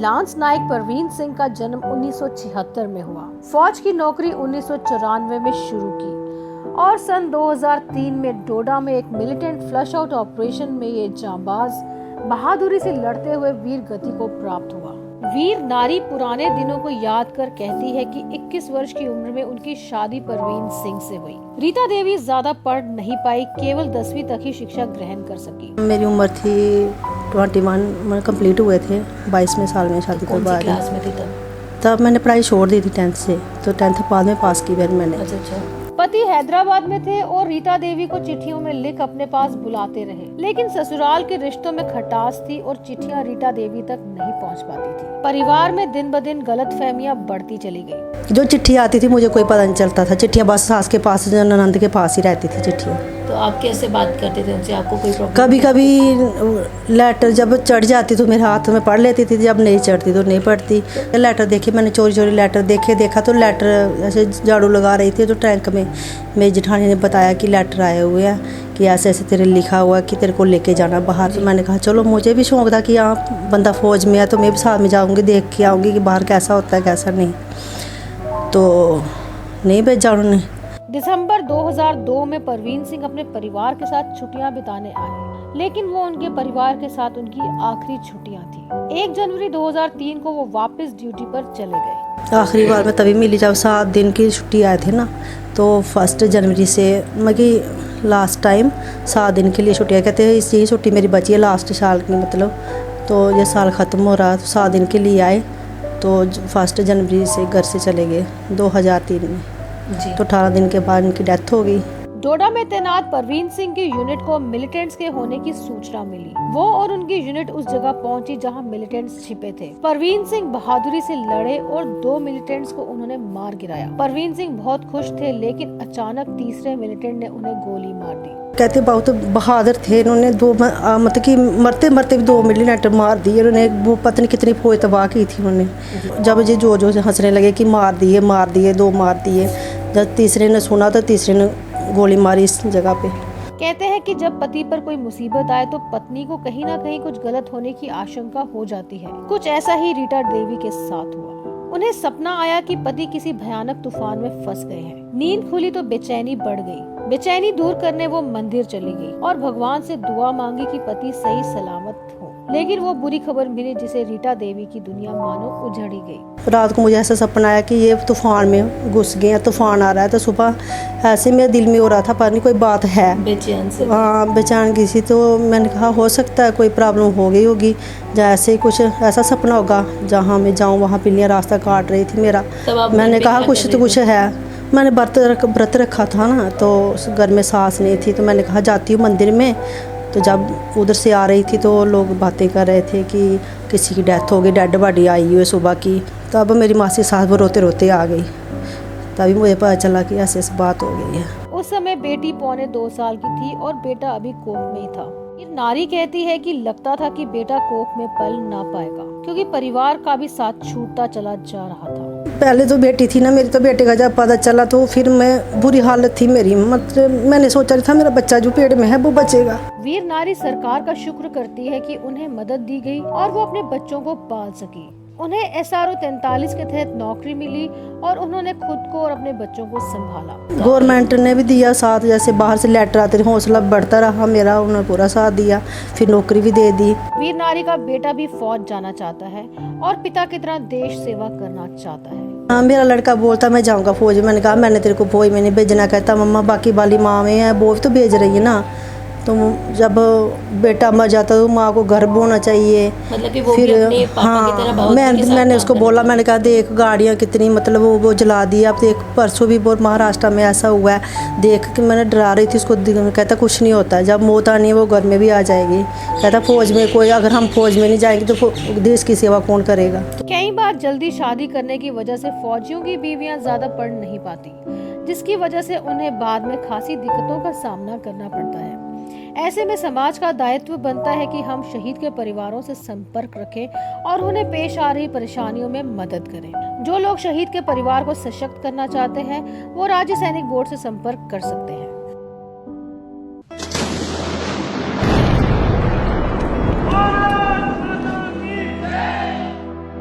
Lance नायक परवीन सिंह का जन्म 1976 में हुआ। फौज की नौकरी 1994 में शुरू की और सन 2003 में डोडा में एक मिलिटेंट फ्लश आउट ऑपरेशन में ये जांबाज बहादुरी से लड़ते हुए वीर गति को प्राप्त हुआ। वीर नारी पुराने दिनों को याद कर कहती है कि 21 वर्ष की उम्र में उनकी शादी परवीन सिंह से हुई। रीता देवी ज्यादा पढ़ नहीं पाई, केवल 10वीं तक ही शिक्षा ग्रहण कर सकी। मेरी उम्र थी 21 कंप्लीट हुए थे 22वें साल में शादी के बाद। क्लास में थी तब मैंने पढ़ाई छोड़ दी थी 10th से, तो 10th बाद में पास की फिर मैंने। अच्छा। पति हैदराबाद में थे और रीता देवी को चिट्ठियों में लिख अपने पास बुलाते रहे, लेकिन ससुराल के रिश्तों में खटास थी और चिट्ठियां रीता देवी तक नहीं पहुंच पाती थी। परिवार में दिन ब दिन गलतफहमियां बढ़ती चली गई। जो चिट्ठी आती थी मुझे कोई पता नहीं चलता था। चिट्ठियाँ बस सास के पास, ननद के पास ही रहती थी चिट्ठियाँ। तो आप कैसे बात करते थे उनसे? आपको कोई प्रॉब्लम? कभी कभी लेटर जब चढ़ जाती तो मेरे हाथ में पढ़ लेती थी, जब नहीं चढ़ती तो नहीं पढ़ती। लेटर देखे मैंने, चोरी चोरी लेटर देखा तो लेटर ऐसे झाड़ू लगा रही थी तो टैंक में मेरी जेठानी ने बताया कि लेटर आए हुए हैं कि ऐसे ऐसे तेरे लिखा हुआ कि तेरे को लेके जाना बाहर। तो मैंने कहा चलो, मुझे भी शौक था कि यहाँ बंदा फौज में है तो मैं भी साथ में जाऊँगी, देख के आऊँगी कि बाहर कैसा होता है कैसा नहीं। तो नहीं भेजा उन्होंने। दिसंबर 2002 में परवीन सिंह अपने परिवार के साथ छुट्टियां बिताने आए, लेकिन वो उनके परिवार के साथ उनकी आखिरी छुट्टियां थी। 1 जनवरी 2003 को वो वापस ड्यूटी पर चले गए। आखिरी बार मैं तभी मिली जब 7 दिन की छुट्टी आए थे ना, तो 1 जनवरी से मतलब लास्ट टाइम 7 दिन के लिए छुट्टियाँ कहते हैं। इसी छुट्टी मेरी बची है लास्ट साल की, मतलब तो ये साल ख़त्म हो रहा तो 7 दिन के लिए आए। तो 1 जनवरी से घर से चले गए 2003 में जी। तो 18 दिन के बाद इनकी डेथ हो गई। डोडा में तैनात परवीन सिंह की यूनिट को मिलिटेंट्स के होने की सूचना मिली। वो और उनकी यूनिट उस जगह पहुंची जहां मिलिटेंट्स छिपे थे। परवीन सिंह बहादुरी से लड़े और 2 मिलिटेंट्स को उन्होंने मार गिराया। परवीन सिंह बहुत खुश थे, लेकिन अचानक तीसरे मिलिटेंट ने उन्हें गोली मार दी। कहते बहुत बहादुर थे इन्होंने, मतलब कि मरते मरते भी 2 मिलिटेंट मार दिए उन्होंने। वो पत्नी कितनी फौज तबाह की थी उन्होंने। जब ये जो हंसने लगे कि मार दिए 2 मार दिए, जब तीसरे ने सुना तो तीसरे ने गोली मारी इस जगह पे। कहते हैं कि जब पति पर कोई मुसीबत आए तो पत्नी को कहीं ना कहीं कुछ गलत होने की आशंका हो जाती है। कुछ ऐसा ही रीता देवी के साथ हुआ। उन्हें सपना आया कि पति किसी भयानक तूफान में फंस गए हैं। नींद खुली तो बेचैनी बढ़ गई। बेचैनी दूर करने वो मंदिर चली गई और भगवान से दुआ मांगी कि पति सही सलामत हो। लेकिन वो बुरी खबर मिली जिसे रीता देवी की दुनिया मानो उजड़ी गई। रात को मुझे ऐसा सपना आया कि ये तूफान में घुस गए, तूफान आ रहा है। तो सुबह ऐसे मेरे दिल में हो रहा था पता नहीं कोई बात है, बेचैन से। हाँ बेचैन की सी। तो मैंने कहा हो सकता है कोई प्रॉब्लम हो गई होगी, जैसे कुछ ऐसा सपना होगा जहाँ मैं जाऊँ वहाँ पिल्लियाँ रास्ता काट रही थी मेरा। मैंने कहा कुछ तो कुछ है। मैंने व्रत रखा था ना, तो घर में सास नहीं थी, तो मैंने कहा जाती हूँ मंदिर में। तो जब उधर से आ रही थी तो लोग बातें कर रहे थे कि किसी की डेथ हो गई, डेड बॉडी आई हुई है सुबह की। तब मेरी मासी सास वो रोते रोते आ गई, तभी मुझे पता चला कि ऐसे बात हो गई है। उस समय बेटी 2.25 साल की थी और बेटा अभी कोख में ही था। ये नारी कहती है कि लगता था कि बेटा कोख में पल ना पाएगा, क्योंकि परिवार का भी साथ छूटता चला जा रहा था। पहले तो बेटी थी ना मेरी, तो बेटे का जब पता चला तो फिर मैं बुरी हालत थी मेरी। मतलब मैंने सोचा था मेरा बच्चा जो पेट में है वो बचेगा। वीर नारी सरकार का शुक्र करती है कि उन्हें मदद दी गई और वो अपने बच्चों को पाल सकी। उन्हें SRO 43 के तहत नौकरी मिली और उन्होंने खुद को और अपने बच्चों को संभाला। गवर्नमेंट ने भी दिया साथ, जैसे बाहर से लेटर आते थे, हौसला बढ़ता रहा मेरा, उन्होंने पूरा साथ दिया, फिर नौकरी भी दे दी। वीर नारी का बेटा भी फौज जाना चाहता है और पिता की तरह देश सेवा करना चाहता है। हाँ, मेरा लड़का बोलता मैं जाऊँगा फौज। मैंने कहा मैंने तेरे को फौज में नहीं भेजना। कहता मम्मा बाकी वाली माँ में है, वो तो भेज रही है ना। तो जब बेटा मर जाता तो माँ को घर बोना चाहिए। मतलब कि वो फिर भी अपने पापा की तरह बहुत मैंने उसको बोला, मैंने कहा देख गाड़ियाँ कितनी, मतलब वो जला दी। अब देख परसों भी बहुत महाराष्ट्र में ऐसा हुआ है, देख के मैंने डरा रही थी उसको। कहता कुछ नहीं होता, जब मौत आनी है वो घर में भी आ जाएगी। कहता फौज में कोई, अगर हम फौज में नहीं जाएंगे तो देश की सेवा कौन करेगा। कई बार जल्दी शादी करने की वजह से फौजियों की बीवियां ज्यादा पढ़ नहीं पाती, जिसकी वजह से उन्हें बाद में खासी दिक्कतों का सामना करना पड़ता है। ऐसे में समाज का दायित्व बनता है कि हम शहीद के परिवारों से संपर्क रखें और उन्हें पेश आ रही परेशानियों में मदद करें। जो लोग शहीद के परिवार को सशक्त करना चाहते हैं वो राज्य सैनिक बोर्ड से संपर्क कर सकते हैं।